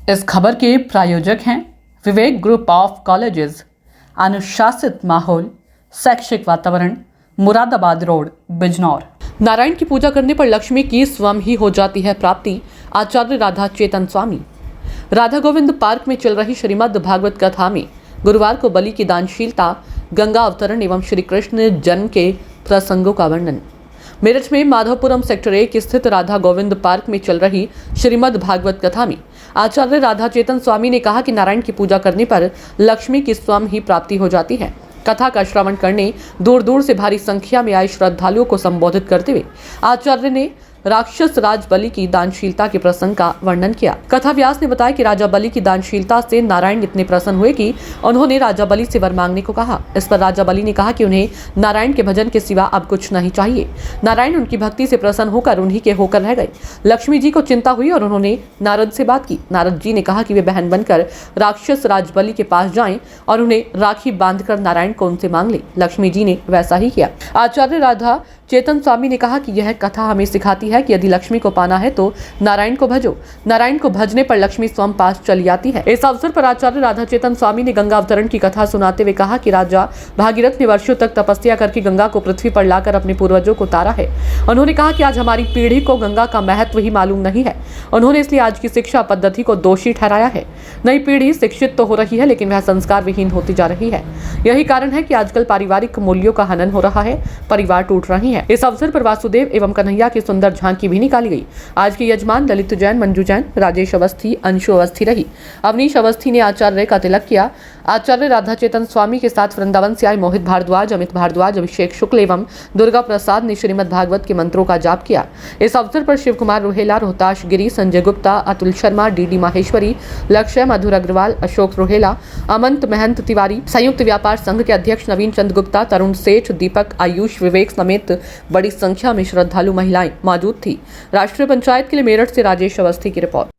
इस खबर के प्रायोजक हैं विवेक ग्रुप ऑफ कॉलेजेस, अनुशासित माहौल, शैक्षिक वातावरण, मुरादाबाद रोड, बिजनौर। नारायण की पूजा करने पर लक्ष्मी की स्वयं ही हो जाती है प्राप्ति। आचार्य राधा चेतन स्वामी। राधा गोविंद पार्क में चल रही श्रीमद् भागवत कथा में गुरुवार को बलि की दानशीलता, गंगा अवतरण एवं श्री कृष्ण जन्म के प्रसंगों का वर्णन। मेरठ में माधवपुरम सेक्टर 1 स्थित राधा गोविंद पार्क में चल रही श्रीमद् भागवत कथा में आचार्य राधा चेतन स्वामी ने कहा कि नारायण की पूजा करने पर लक्ष्मी की स्वयं ही प्राप्ति हो जाती है। कथा का श्रवण करने दूर दूर से भारी संख्या में आए श्रद्धालुओं को संबोधित करते हुए आचार्य ने राक्षस राज बलि की दानशीलता के प्रसंग का वर्णन किया। कथा व्यास ने बताया कि राजा बलि की दानशीलता से नारायण इतने प्रसन्न हुए कि उन्होंने राजा बलि से वर मांगने को कहा। इस पर राजा बलि ने कहा कि उन्हें नारायण के भजन के सिवा अब कुछ नहीं चाहिए। नारायण उनकी भक्ति से प्रसन्न होकर उन्हीं के होकर रह गए। लक्ष्मी जी को चिंता हुई और उन्होंने नारद से बात की। नारद जी ने कहा कि वे बहन बनकर राक्षस राज बलि के पास जाएं और उन्हें राखी बांधकर नारायण को उनसे मांग ले। लक्ष्मी जी ने वैसा ही किया। आचार्य राधा चेतन स्वामी ने कहा कि यह कथा हमें सिखाती है कि यदि लक्ष्मी को पाना है तो नारायण को भजो। नारायण को भजने पर लक्ष्मी स्वयं पास चली आती है। इस अवसर पर आचार्य राधा चेतन स्वामी ने गंगा अवतरण की कथा सुनाते हुए कहा कि राजा भागीरथ ने वर्षों तक तपस्या करके गंगा को पृथ्वी पर लाकर अपने पूर्वजों को तारा है। उन्होंने कहा कि आज हमारी पीढ़ी को गंगा का महत्व ही मालूम नहीं है। उन्होंने इसलिए आज की शिक्षा पद्धति को दोषी ठहराया है। नई पीढ़ी शिक्षित तो हो रही है लेकिन वह संस्कार विहीन होती जा रही है। यही कारण है कि आजकल पारिवारिक मूल्यों का हनन हो रहा है, परिवार टूट रहे हैं। इस अवसर पर वासुदेव एवं कन्हैया की सुंदर झांकी भी निकाली गई। आज के यजमान ललित जैन, मंजू जैन, राजेश अवस्थी, अंशु अवस्थी रही। अवनीश अवस्थी ने आचार्य का तिलक किया। आचार्य राधा चेतन स्वामी के साथ वृंदावन से आए मोहित भारद्वाज, अमित भारद्वाज, अभिषेक शुक्ल एवं दुर्गा प्रसाद ने श्रीमद् भागवत के मंत्रों का जाप किया। इस अवसर पर शिव कुमार रोहेला, रोहताश गिरी, संजय गुप्ता, अतुल शर्मा, डीडी माहेश्वरी, लक्ष्य, मधुर अग्रवाल, अशोक रोहेला, अमंत महंत तिवारी, संयुक्त व्यापार संघ के अध्यक्ष नवीन चंद गुप्ता, तरुण सेठ, दीपक, आयुष, विवेक समेत बड़ी संख्या में श्रद्धालु महिलाएं मौजूद थी। राष्ट्रीय पंचायत के लिए मेरठ से राजेश अवस्थी की रिपोर्ट।